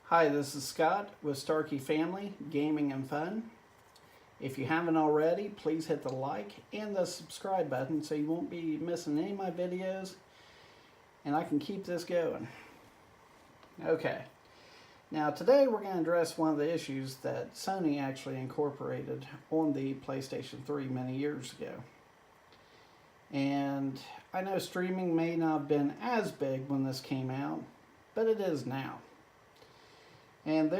Hi, this is Scott with Starkey Family, Gaming and Fun. If you haven't already, please hit the like and the subscribe button so you won't be missing any of my videos and I can keep this going. Okay, now today we're going to address one of the issues that Sony actually incorporated on the PlayStation 3 many years ago. And I know streaming may not have been as big when this came out, but it is now. And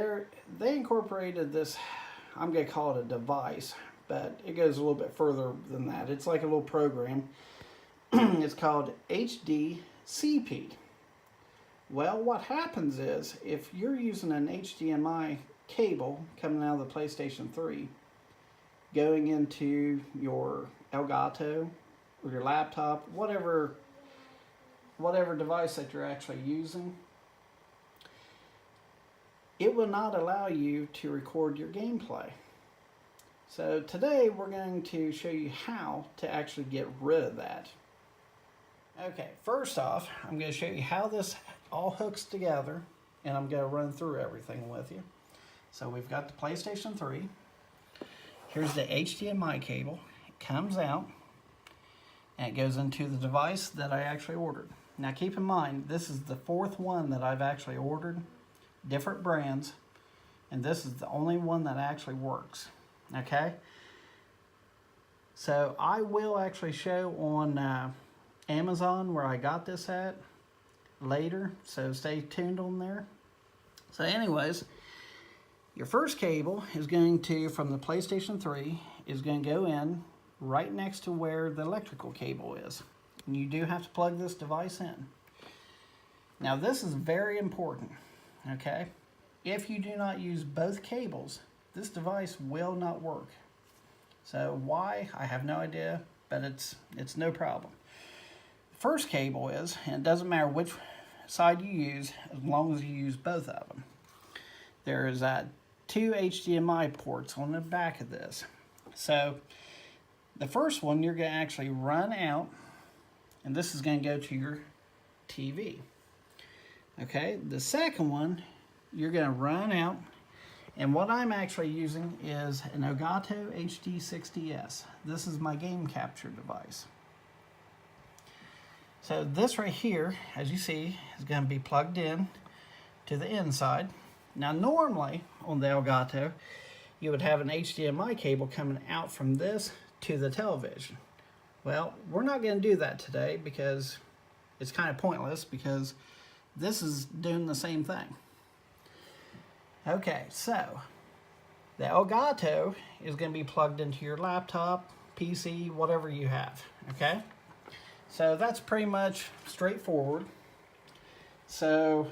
they incorporated this, I'm going to call it a device, but it goes a little bit further than that. It's like a little program. It's called HDCP. Well, what happens is, if you're using an HDMI cable coming out of the PlayStation 3, going into your Elgato or your laptop, whatever device that you're actually using, it will not allow you to record your gameplay. So today we're going to show you how to actually get rid of that. Okay, first off, I'm going to show you how this all hooks together, and I'm going to run through everything with you. So we've got the PlayStation 3. Here's the HDMI cable. It comes out and it goes into the device that I actually ordered. Now keep in mind, this is the fourth one that I've actually ordered. Different brands, and this is the only one that actually works. Okay, so I will actually show on Amazon where I got this at later, so stay tuned on there. So anyways, your first cable is going to, from the PlayStation 3, is going to go in right next to where the electrical cable is, and you do have to plug this device in. Now this is very important. Okay, if you do not use both cables, this device will not work. So why? I have no idea, but it's no problem. The first cable is, and it doesn't matter which side you use, as long as you use both of them. There is two HDMI ports on the back of this. So the first one you're going to actually run out, and this is going to go to your TV. Okay, the second one, you're going to run out, and what I'm actually using is an Elgato HD60S. This is my game capture device. So this right here, as you see, is going to be plugged in to the inside. Now normally, on the Elgato, you would have an HDMI cable coming out from this to the television. Well, we're not going to do that today because it's kind of pointless, because this is doing the same thing. Okay, so the Elgato is going to be plugged into your laptop, PC, whatever you have. Okay, so that's pretty much straightforward. So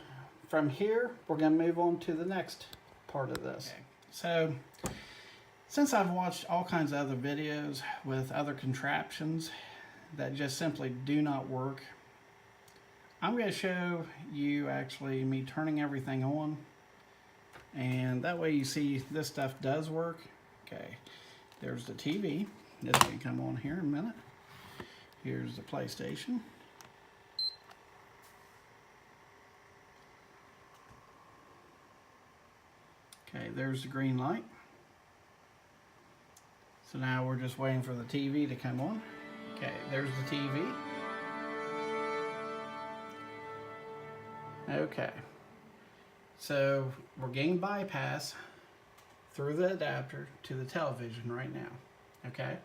from here, we're going to move on to the next part of this. Okay. So since I've watched all kinds of other videos with other contraptions that just simply do not work, I'm going to show you actually me turning everything on, and that way you see this stuff does work. Okay, there's the TV. This will come on here in a minute. Here's the PlayStation. Okay, there's the green light. So now we're just waiting for the TV to come on. Okay, there's the TV. Okay, so we're getting bypass through the adapter to the television right now. Okay,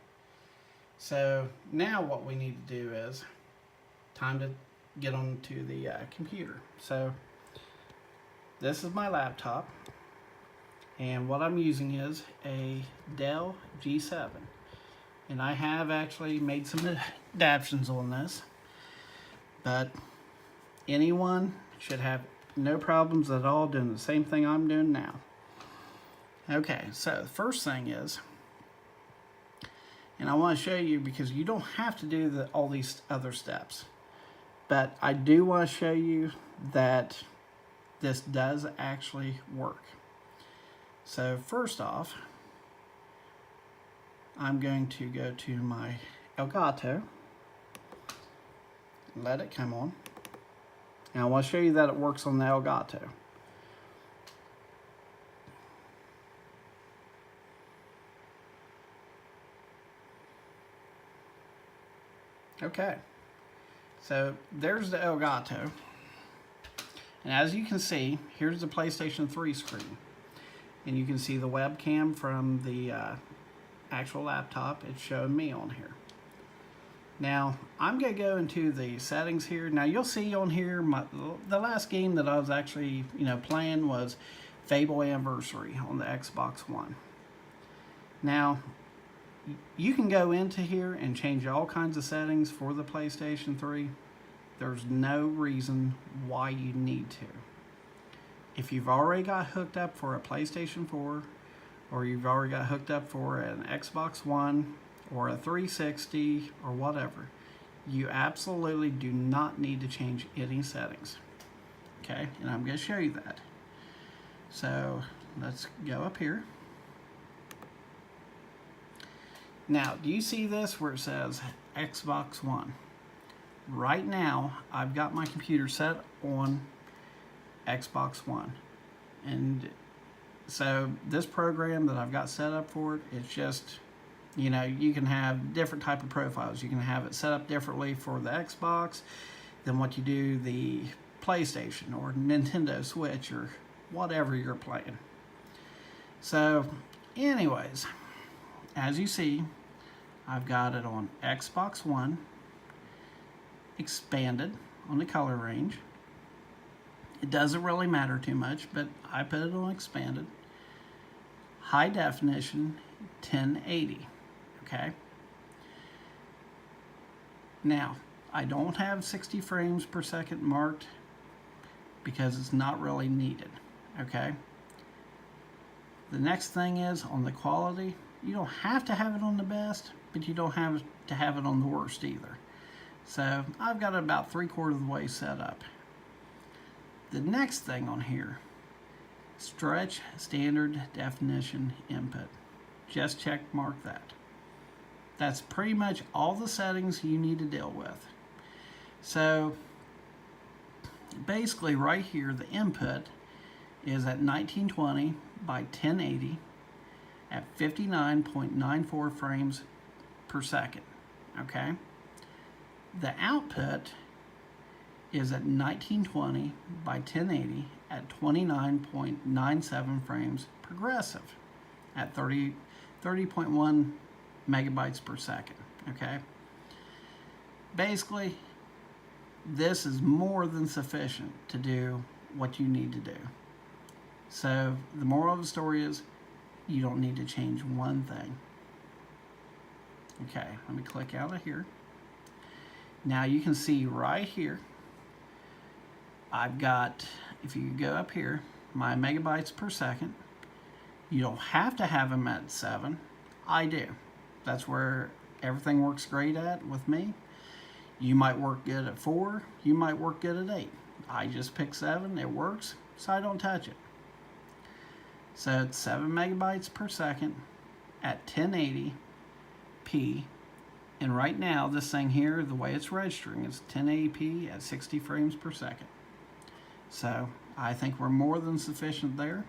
so now what we need to do is time to get onto the computer. So this is my laptop, and what I'm using is a Dell G7, and I have actually made some adaptations on this, but anyone should have no problems at all doing the same thing I'm doing now. Okay, so the first thing is, and I want to show you because you don't have to do all these other steps, but I do want to show you that this does actually work. So first off, I'm going to go to my Elgato, let it come on. And I want to show you that it works on the Elgato. Okay, so there's the Elgato. And as you can see, here's the PlayStation 3 screen. And you can see the webcam from the actual laptop. It's showing me on here. Now, I'm going to go into the settings here. Now, you'll see on here, the last game that I was actually, playing was Fable Anniversary on the Xbox One. Now, you can go into here and change all kinds of settings for the PlayStation 3. There's no reason why you need to. If you've already got hooked up for a PlayStation 4, or you've already got hooked up for an Xbox One, or a 360, or whatever, you absolutely do not need to change any settings. Okay, and I'm going to show you that. So let's go up here. Now, do you see this where it says Xbox One? Right now, I've got my computer set on Xbox One. And so this program that I've got set up for it, it's just, you can have different type of profiles. You can have it set up differently for the Xbox than what you do the PlayStation or Nintendo Switch or whatever you're playing. So, anyways, as you see, I've got it on Xbox One, expanded on the color range. It doesn't really matter too much, but I put it on expanded. High definition, 1080, okay? Now, I don't have 60 frames per second marked because it's not really needed, okay? The next thing is on the quality. You don't have to have it on the best, but you don't have to have it on the worst either. So I've got it about 3/4 of the way set up. The next thing on here, stretch standard definition input. Just check mark that. That's pretty much all the settings you need to deal with. So basically right here, the input is at 1920 by 1080 at 59.94 frames per second, okay? The output is at 1920 by 1080 at 29.97 frames progressive at 30.1 megabytes per second, okay? Basically, this is more than sufficient to do what you need to do. So the moral of the story is you don't need to change one thing. Okay, let me click out of here. Now you can see right here, I've got, if you go up here, my megabytes per second. You don't have to have them at 7. I do. That's where everything works great at with me. You might work good at 4. You might work good at 8. I just pick 7. It works, so I don't touch it. So it's 7 megabytes per second at 1080p. And right now, this thing here, the way it's registering is 1080p at 60 frames per second. So I think we're more than sufficient there.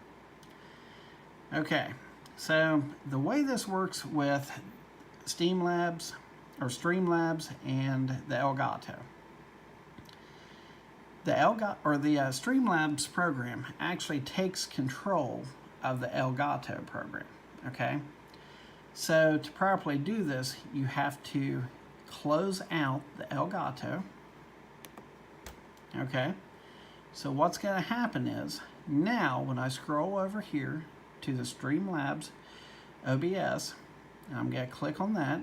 Okay, so the way this works with Streamlabs and the Elgato. The Streamlabs program actually takes control of the Elgato program, okay? So to properly do this, you have to close out the Elgato, okay? So what's going to happen is, now when I scroll over here to the Streamlabs OBS, I'm going to click on that.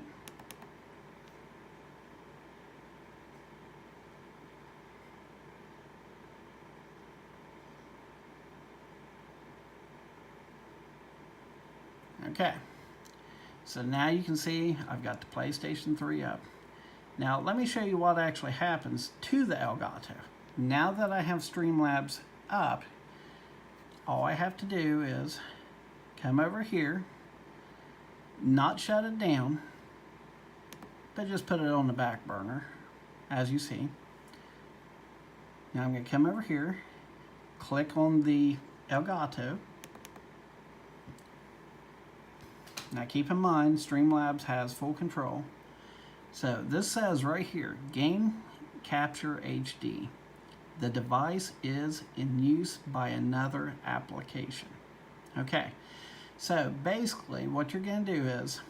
Okay, so now you can see I've got the PlayStation 3 up. Now let me show you what actually happens to the Elgato. Now that I have Streamlabs up, all I have to do is come over here, not shut it down, but just put it on the back burner, as you see. Now I'm going to come over here, click on the Elgato. Now keep in mind, Streamlabs has full control. So this says right here, Game Capture HD. The device is in use by another application. Okay, so basically what you're going to do is,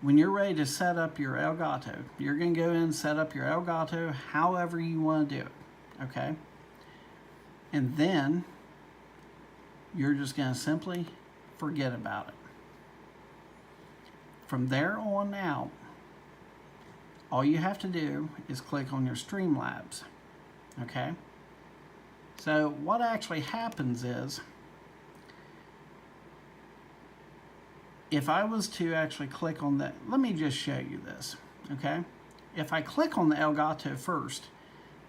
when you're ready to set up your Elgato, you're going to go in and set up your Elgato however you want to do it, okay? And then you're just going to simply forget about it. From there on out, all you have to do is click on your Streamlabs, okay? So what actually happens is, if I was to actually click on that, let me just show you this, okay? If I click on the Elgato first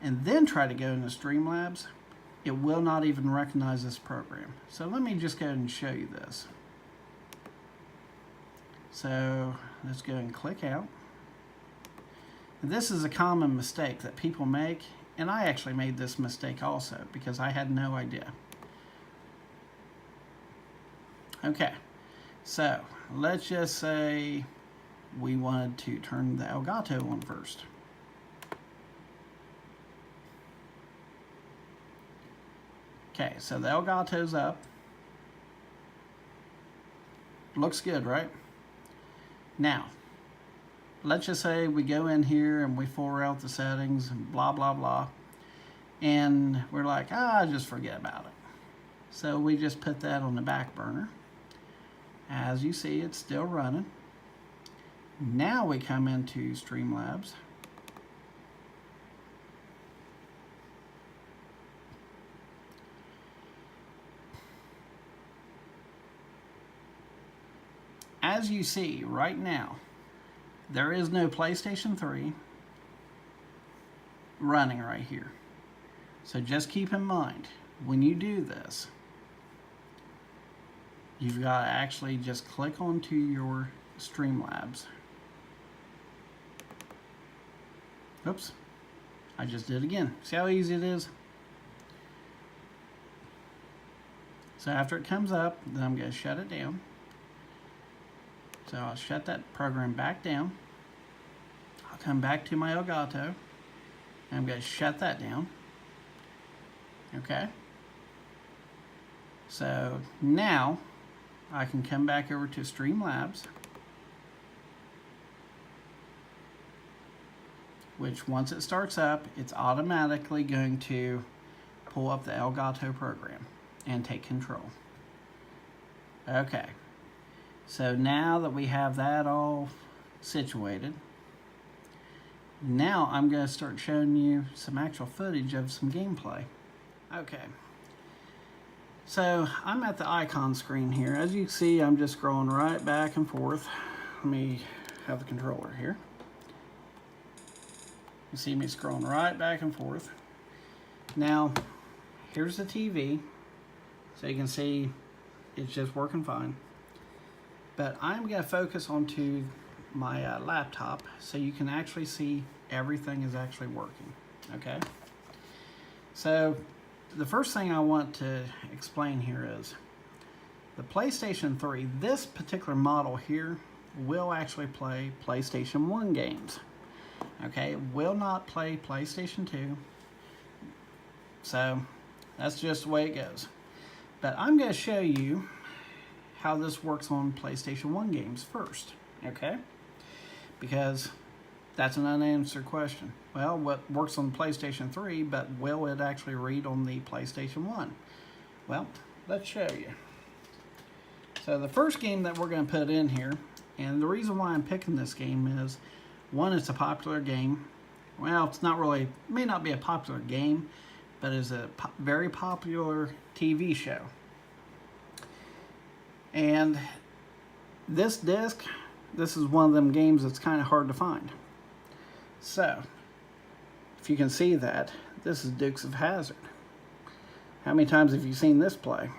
and then try to go into Streamlabs, it will not even recognize this program. So let me just go ahead and show you this. So let's go and click out. And this is a common mistake that people make, and I actually made this mistake also because I had no idea. Okay. So, let's just say we wanted to turn the Elgato on first. Okay, so the Elgato's up. Looks good, right? Now, let's just say we go in here and we forward out the settings and blah, blah, blah. And we're like, just forget about it. So we just put that on the back burner. As you see, it's still running. Now we come into Streamlabs. As you see right now, there is no PlayStation 3 running right here. So just keep in mind, when you do this, you've got to actually just click onto your Streamlabs. Oops, I just did it again. See how easy it is? So after it comes up, then I'm going to shut it down. So I'll shut that program back down. I'll come back to my Elgato. I'm going to shut that down. Okay. So now I can come back over to Streamlabs, which once it starts up, it's automatically going to pull up the Elgato program and take control. Okay, so now that we have that all situated, now I'm going to start showing you some actual footage of some gameplay. Okay. So I'm at the icon screen here. As you can see, I'm just scrolling right back and forth. Let me have the controller here. You see me scrolling right back and forth. Now, here's the TV. So you can see it's just working fine. But I'm going to focus onto my laptop so you can actually see everything is actually working. Okay? So the first thing I want to explain here is the PlayStation 3, this particular model here, will actually play PlayStation 1 games. Okay, it will not play PlayStation 2. So that's just the way it goes. But I'm going to show you how this works on PlayStation 1 games first. Okay? Because that's an unanswered question. Well, what works on PlayStation 3, but will it actually read on the PlayStation 1? Well, let's show you. So the first game that we're going to put in here, and the reason why I'm picking this game is, one, it's a popular game. Well, it's not really, it may not be a popular game, but it's a very popular TV show. And this disc, this is one of them games that's kind of hard to find. So, if you can see that, this is Dukes of Hazzard. How many times have you seen this play?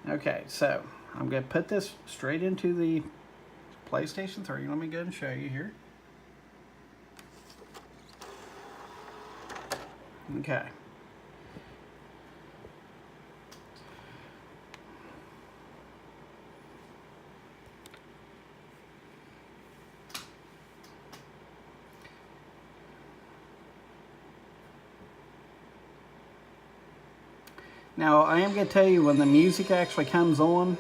Okay, so I'm going to put this straight into the PlayStation 3. Let me go and show you here. Okay. Now, I am going to tell you when the music actually comes on,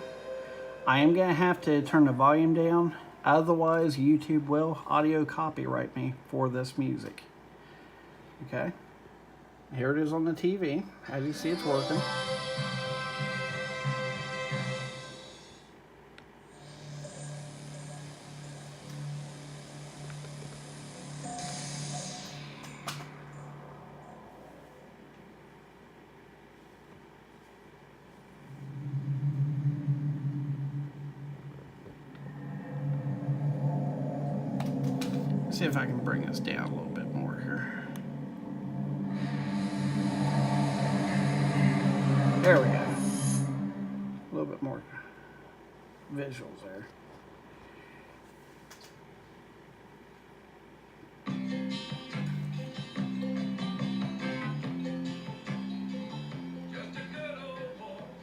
I am going to have to turn the volume down. Otherwise, YouTube will audio copyright me for this music. Okay. Here it is on the TV. As you see, it's working. See if I can bring this down a little bit more here. There we go. A little bit more visuals there.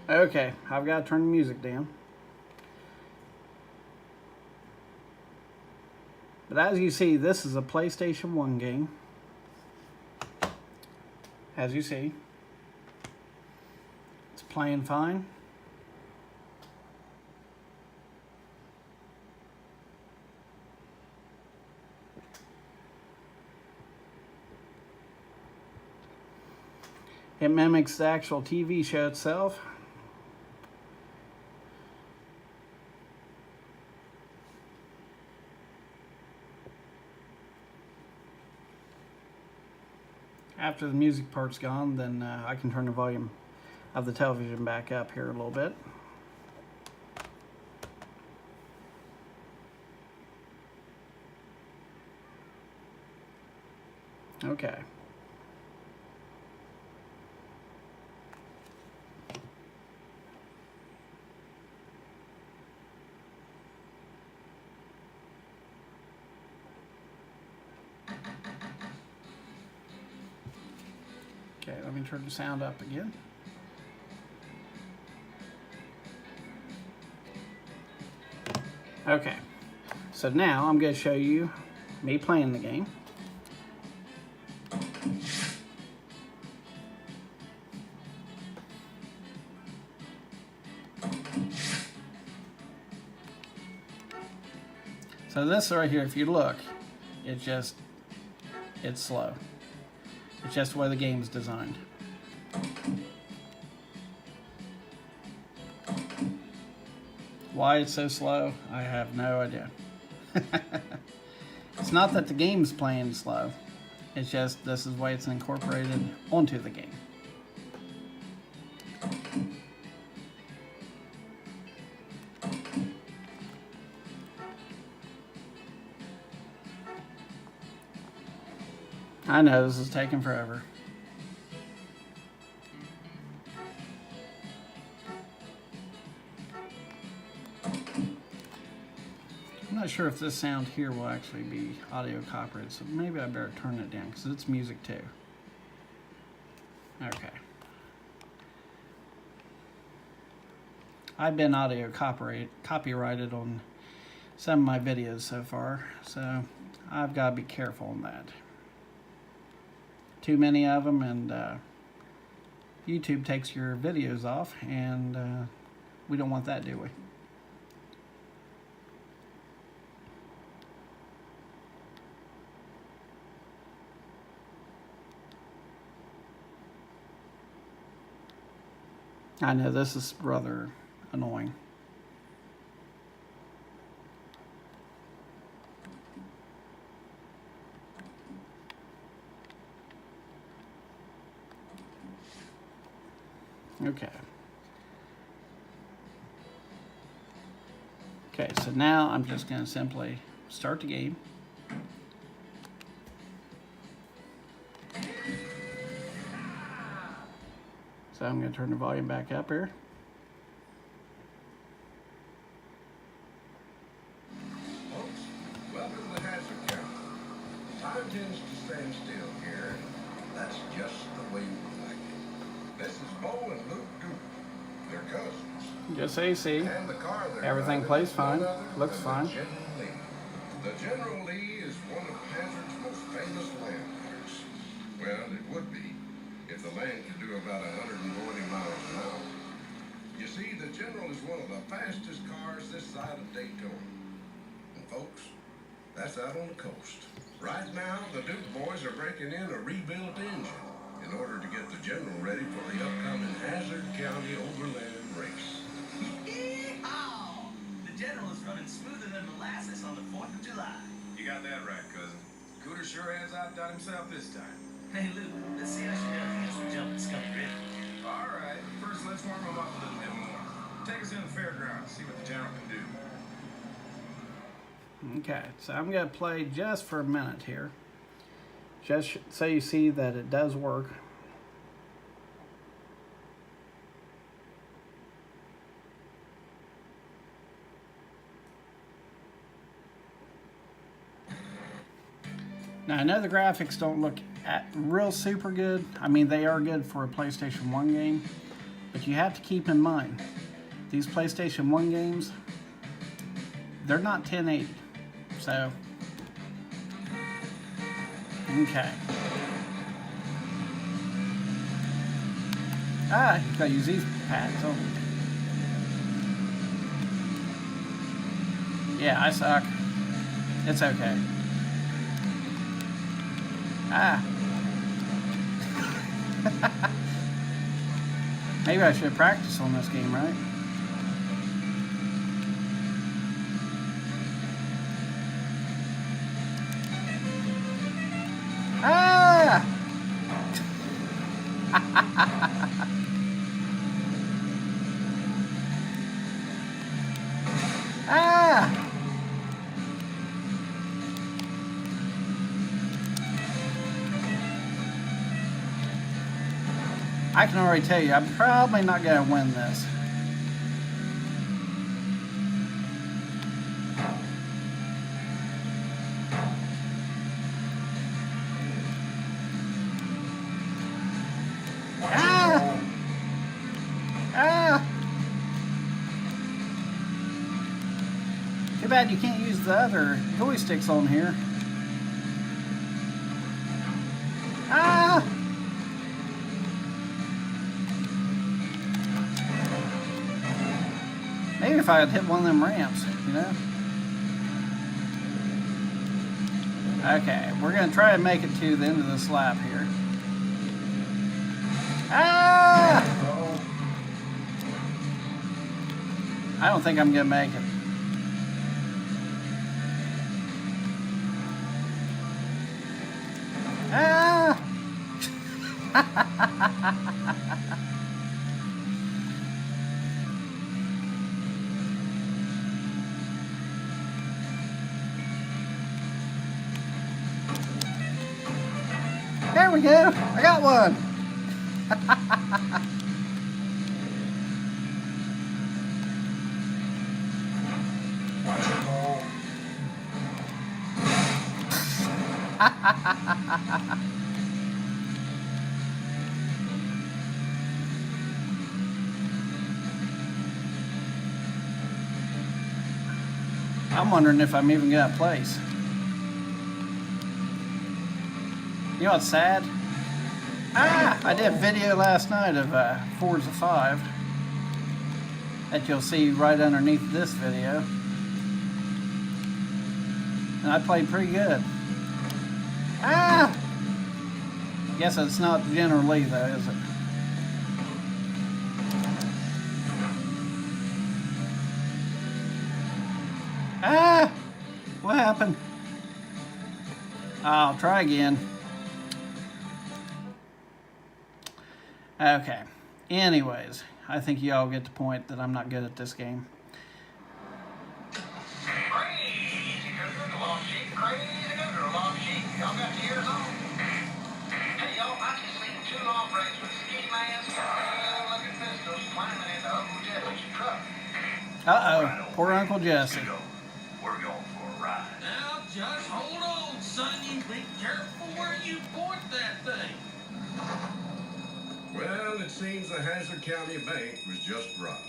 Okay, I've got to turn the music down. But as you see, this is a PlayStation 1 game. As you see, it's playing fine. It mimics the actual TV show itself. After the music part's gone, then I can turn the volume of the television back up here a little bit. Okay. Okay, let me turn the sound up again. Okay, so now I'm going to show you me playing the game. So this right here, if you look, it's slow. It's just the way the game's designed. Why it's so slow, I have no idea. It's not that the game's playing slow. It's just this is the way it's incorporated onto the game. I know this is taking forever. I'm not sure if this sound here will actually be audio copyrighted, so maybe I better turn it down because it's music too. Okay. I've been audio copyrighted on some of my videos so far, so I've got to be careful on that. Too many of them, and YouTube takes your videos off, and we don't want that, do we? I know this is rather annoying. Okay. Okay, so now I'm just going to simply start the game. So I'm going to turn the volume back up here. Folks, welcome to the Hazzard County. Time tends to stand still here, and that's just the way we like it. This is Bo and Luke Duke. They're cousins. Just so you see, And the car they're everything driving plays is fine, none other looks than fine. The General Lee. The General Lee is one of Hazzard's most famous landmarks. Well, it would be if the land could do about 140 miles an the fastest cars this side of Daytona. And folks, that's out on the coast. Right now, the Duke boys are breaking in a rebuilt engine in order to get the General ready for the upcoming Hazzard County Overland Race. Yeehaw! The General is running smoother than molasses on the 4th of July. You got that right, cousin. Cooter sure has outdone himself this time. Hey, Luke, let's see how she does against the jumping Scully River. All right, first let's warm him up a little bit more. Take us in the fairgrounds, see what the General can do. Okay, so I'm going to play just for a minute here. Just so you see that it does work. Now I know the graphics don't look real super good. I mean, they are good for a PlayStation 1 game. But you have to keep in mind, these PlayStation 1 games, they're not 1080. So, okay. Ah, you gotta use these pads. Oh. Yeah, I suck. It's okay. Ah. Maybe I should practice on this game, right? Ah! Ah! I can already tell you, I'm probably not going to win this. Ah! Ah! Too bad you can't use the other joysticks on here. Ah! Maybe if I had hit one of them ramps, you know? Okay, we're going to try and make it to the end of this lap here. Ah! I don't think I'm going to make it. Ah! There we go. I got one. I'm wondering if I'm even gonna place. You know what's sad? Ah! I did a video last night of Forza 5 that you'll see right underneath this video. And I played pretty good. Ah! Guess it's not General Lee though, is it? Ah! What happened? I'll try again. Okay. Anyways, I think you all get the point that I'm not good at this game. Crazy good, long sheep, crazy good, long sheep. Y'all got the ears on? Hey, y'all, I just seen two hombres with ski masks and looking pistols climbing into Uncle Jesse's truck. Uh-oh. Poor Uncle Jesse. We're going for a ride. Now, just hold on, son. You be careful where you point that thing. Well, it seems the Hazzard County Bank was just robbed.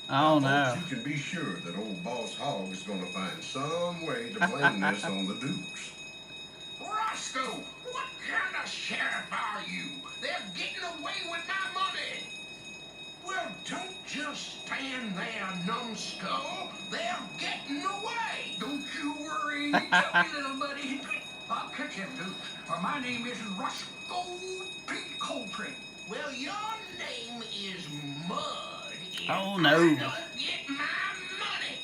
Oh Now, no. folks, you can be sure that old Boss Hogg is going to find some way to blame this on the Dukes. Roscoe, what kind of sheriff are you? They're getting away with my money. Well, don't just stand there, numbskull. They're getting away. Don't you worry, Joey, little buddy. I'll catch him, Duke. For my name is Roscoe P. Coltrane. Well, your name is Mud. If Oh, no. I don't get my money.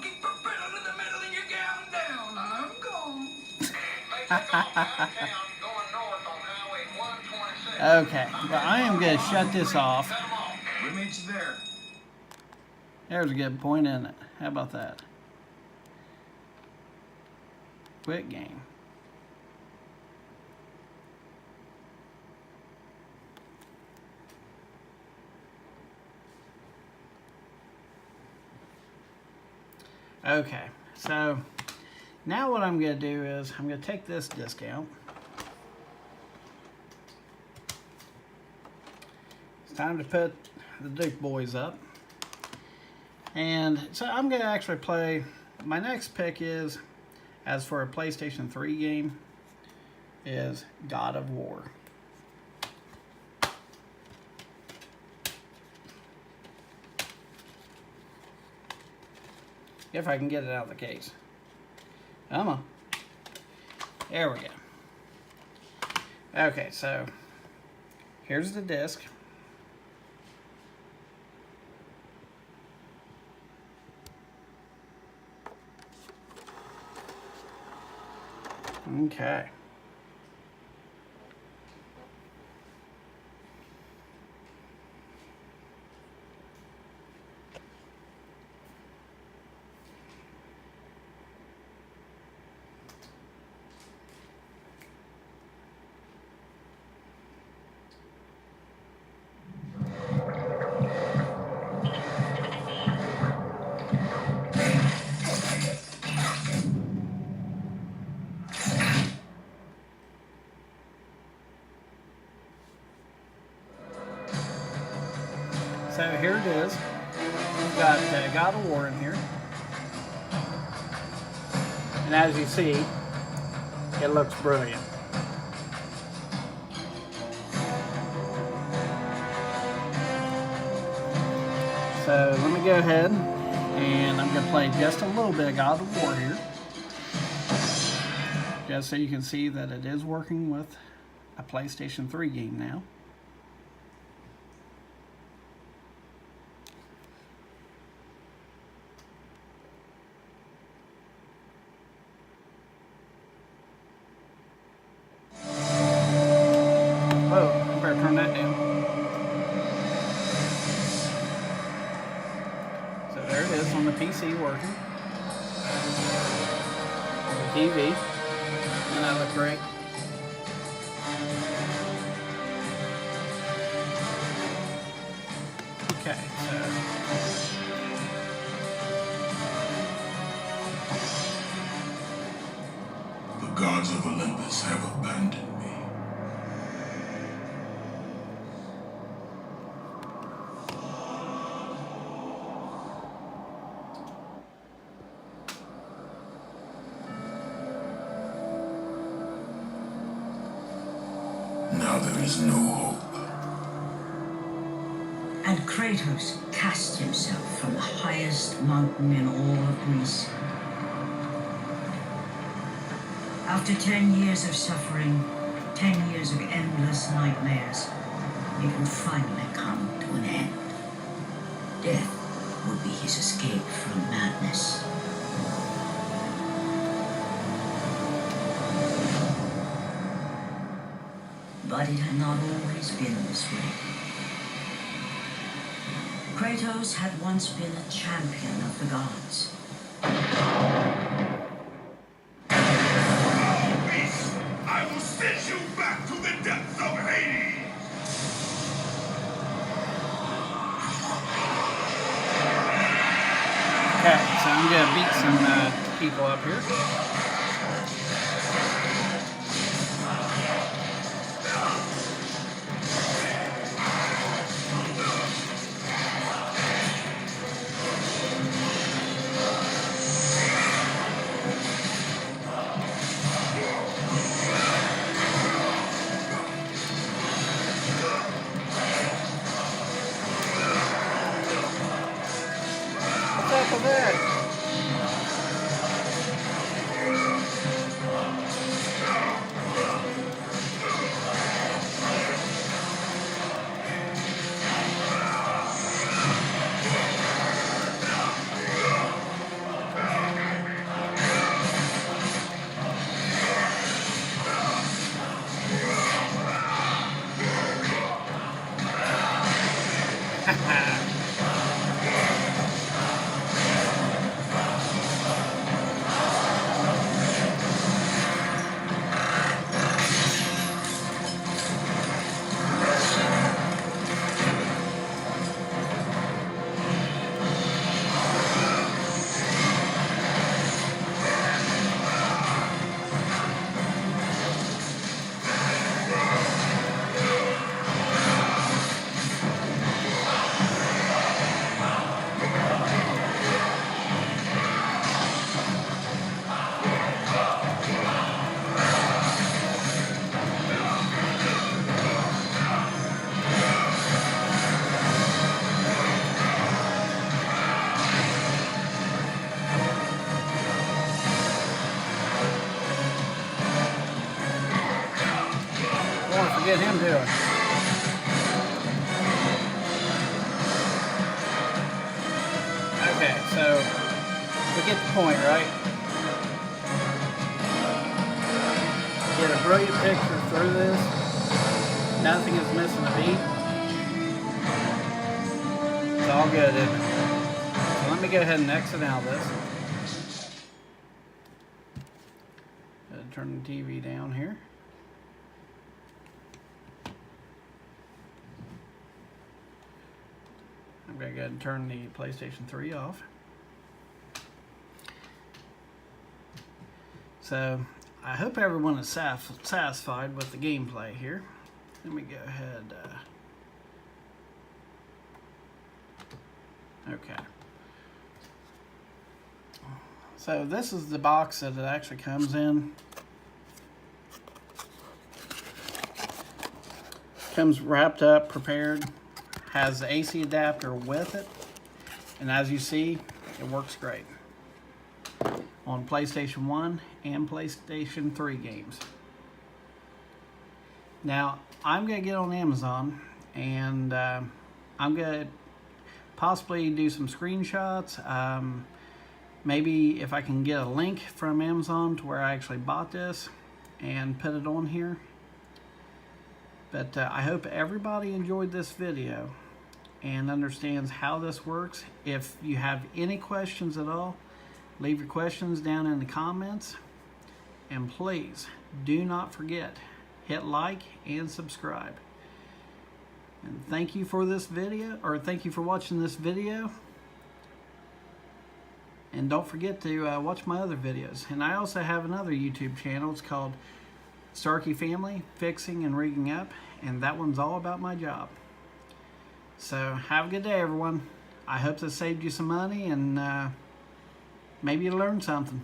Keep the pedal to the metal and your gown down. I'm gone. They take off out of town, going north on Highway 126. Okay, but I am going to shut this off. Set 'em off. We meet you there. There's a good point, isn't it? How about that? Quit game. Okay, so now what I'm going to do is I'm going to take this disc out. It's time to put the Duke boys up. And so I'm going to actually play, my next pick is, as for a PlayStation 3 game, is God of War. If I can get it out of the case. Come on. There we go. Okay, so here's the disc. Okay. So here it is. We've got God of War in here. And as you see, it looks brilliant. So let me go ahead and I'm going to play just a little bit of God of War here. Just so you can see that it is working with a PlayStation 3 game now. PC working. The TV. And that look great. Okay, so The gods of Olympus have abandoned me. Now there is no hope. And Kratos cast himself from the highest mountain in all of Greece. After 10 years of suffering, 10 years of endless nightmares, it would finally come to an end. Death would be his escape from madness. But it had not always been this way. Kratos had once been a champion of the gods. Beast, I will send you back to the depths of Hades! okay, so I'm gonna beat some people up here. of that. Get him doing. Okay, so we get the point, right? Get a brilliant picture through this. Nothing is missing a beat. It's all good, isn't it? So let me go ahead and exit out of this. Turn the TV down here. I'm going to go ahead and turn the PlayStation 3 off. So, I hope everyone is satisfied with the gameplay here. Let me go ahead. Okay. So, this is the box that it actually comes in. Comes wrapped up, prepared. Has the AC adapter with it, and as you see, it works great on PlayStation 1 and PlayStation 3 games. Now, I'm going to get on Amazon, and I'm going to possibly do some screenshots. Maybe if I can get a link from Amazon to where I actually bought this and put it on here. But I hope everybody enjoyed this video and understands how this works. If you have any questions at all, leave your questions down in the comments. And please, do not forget, hit like and subscribe. And thank you for this video, or thank you for watching this video. And don't forget to watch my other videos. And I also have another YouTube channel. It's called Starkey Family Fixing and Rigging Up, and that one's all about my job. So have a good day, everyone. I hope this saved you some money, and maybe you learned something.